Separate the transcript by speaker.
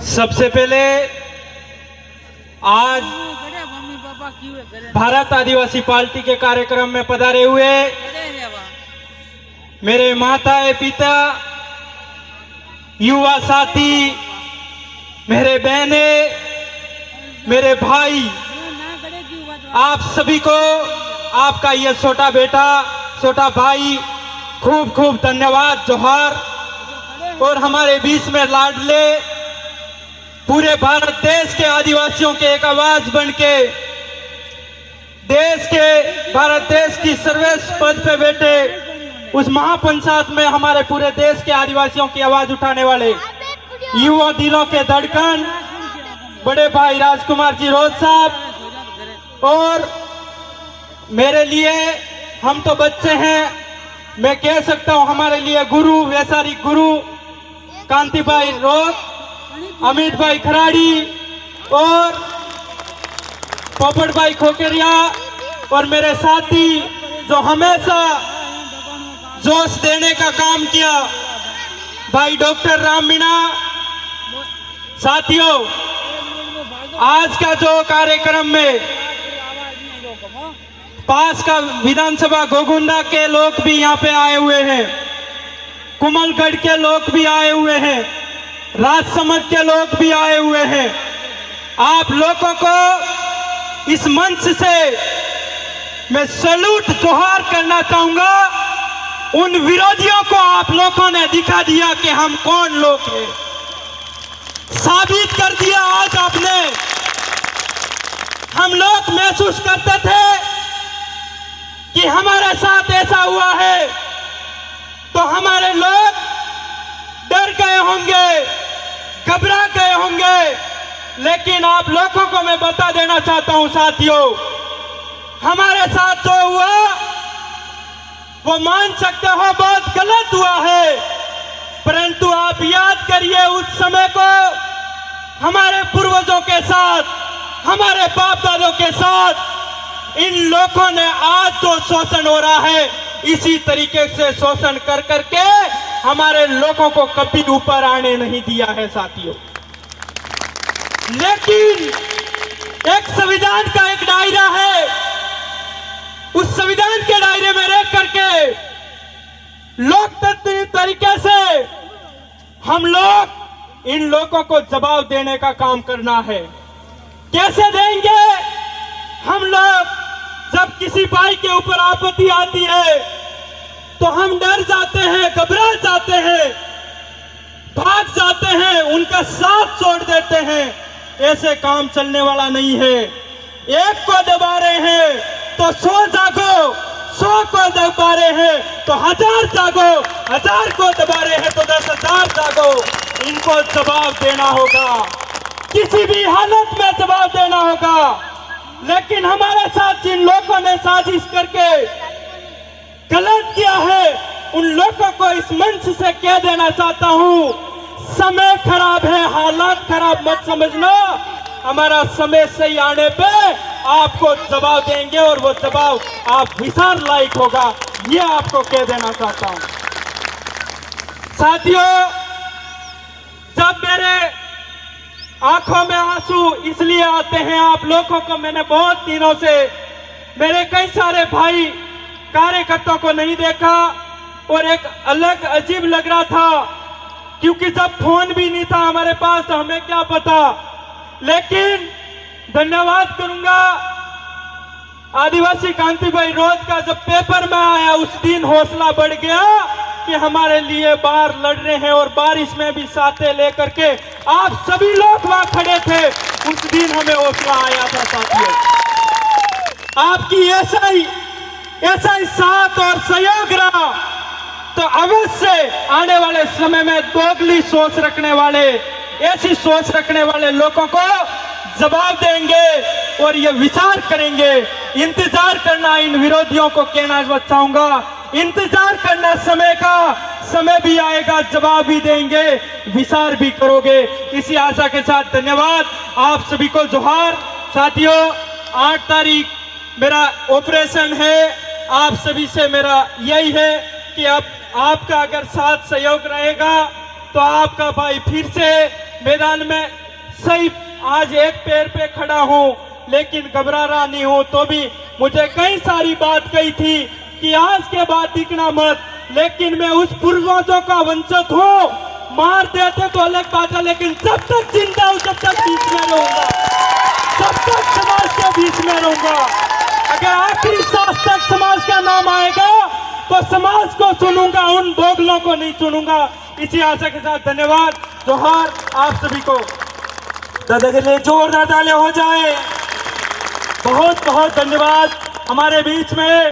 Speaker 1: सबसे पहले आज भारत आदिवासी पार्टी के कार्यक्रम में पधारे हुए मेरे माता पिता, युवा साथी, मेरे बहने, मेरे भाई, आप सभी को आपका ये छोटा बेटा, छोटा भाई खूब खूब धन्यवाद, जोहार। और हमारे बीच में लाडले पूरे भारत देश के आदिवासियों के एक आवाज बनके भारत देश की सर्वोच्च पद पे बैठे उस महापंचायत में हमारे पूरे देश के आदिवासियों की आवाज उठाने वाले युवा दिलों के धड़कन बड़े भाई राजकुमार जी रोज साहब, और मेरे लिए हम तो बच्चे हैं, मैं कह सकता हूं हमारे लिए गुरु, वैचारिक गुरु कांति भाई रोज, अमित भाई खराड़ी और पोपट भाई खोकरिया, और मेरे साथी जो हमेशा जोश देने का काम किया भाई डॉक्टर राम मीणा। साथियों, आज का जो कार्यक्रम में पास का विधानसभा गोगुंडा के लोग भी यहाँ पे आए हुए हैं, कुमलगढ़ के लोग भी आए हुए हैं, राजसमंद के लोग भी आए हुए हैं। आप लोगों को इस मंच से मैं सैल्यूट जोहार करना चाहूंगा। उन विरोधियों को आप लोगों ने दिखा दिया कि हम कौन लोग हैं, साबित कर दिया आज आपने। हम लोग महसूस करते थे कि हमारे साथ ऐसा हुआ है तो हमारे लोग डर गए होंगे, घबरा गए होंगे, लेकिन आप लोगों को मैं बता देना चाहता हूं साथियों, हमारे साथ जो हुआ वो मान सकते हो बहुत गलत हुआ है, परंतु आप याद करिए उस समय को हमारे पूर्वजों के साथ, हमारे बाप दादों के साथ इन लोगों ने आज जो शोषण हो रहा है इसी तरीके से शोषण कर करके हमारे लोगों को कभी ऊपर आने नहीं दिया है साथियों। लेकिन एक संविधान का एक दायरा है, उस संविधान के दायरे में रह करके लोकतंत्र तरीके से हम लोग इन लोगों को जवाब देने का काम करना है। कैसे देंगे? हम लोग जब किसी भाई के ऊपर आपत्ति आती है तो हम डर जाते हैं, घबरा जाते हैं, भाग जाते हैं, उनका साथ छोड़ देते हैं। ऐसे काम चलने वाला नहीं है। एक को दबा रहे हैं तो 100 जागो, 100 को दबा रहे हैं तो 1000 जागो, 1000 को दबा रहे हैं तो 10,000 जागो। इनको जवाब देना होगा, किसी भी हालत में जवाब देना होगा। लेकिन हमारे साथ जिन लोगों ने साजिश करके गलत किया है उन लोगों को इस मंच से कह देना चाहता हूं, समय खराब है, हालात खराब मत समझना। हमारा समय सही आने पे आपको जवाब देंगे और वो जवाब आप विचार लायक होगा, ये आपको कह देना चाहता हूं। साथियों, जब मेरे आंखों में आंसू इसलिए आते हैं, आप लोगों को मैंने बहुत दिनों से मेरे कई सारे भाई कार्यकर्ताओं को नहीं देखा और एक अलग अजीब लग रहा था, क्योंकि जब फोन भी नहीं था हमारे पास तो हमें क्या पता। लेकिन धन्यवाद करूंगा आदिवासी कांति भाई रोज का, जब पेपर में आया उस दिन हौसला बढ़ गया कि हमारे लिए बाहर लड़ रहे हैं, और बारिश में भी साथे लेकर के आप सभी लोग वहां खड़े थे, उस दिन हमें हौसला आया था साथियों। आपकी ऐसा ही साथ और सहयोग रहा तो अवश्य आने वाले समय में दोगली सोच रखने वाले, ऐसी सोच रखने वाले लोगों को जवाब देंगे और ये विचार करेंगे। इंतजार करना, इन विरोधियों को कहना चाहूंगा, इंतजार करना समय का, समय भी आएगा, जवाब भी देंगे, विचार भी करोगे। इसी आशा के साथ धन्यवाद, आप सभी को जोहार। साथियों, 8 तारीख मेरा ऑपरेशन है। आप सभी से मेरा यही है कि अब आपका अगर साथ सहयोग रहेगा तो आपका भाई फिर से मैदान में सही आज एक पैर पे खड़ा हूं, लेकिन घबरा रहा नहीं हूं। तो भी मुझे कई सारी बात कही थी कि आज के बाद दिखना मत, लेकिन मैं उस पूर्वजों का वंशज हूं। मार देते तो अलग बात है, लेकिन जब तक जिंदा हूं जब तक बीच में रहूंगा, तब तक समाज के बीच में रहूंगा। अगर आखिरी सांस तक समाज का नाम आएगा तो समाज को सुनूंगा, उन बोगलों को नहीं सुनूंगा। इसी आशा के साथ धन्यवाद, जोहार आप सभी को।
Speaker 2: दादा के लिए जोरदार तालियां हो जाए। बहुत बहुत धन्यवाद हमारे बीच में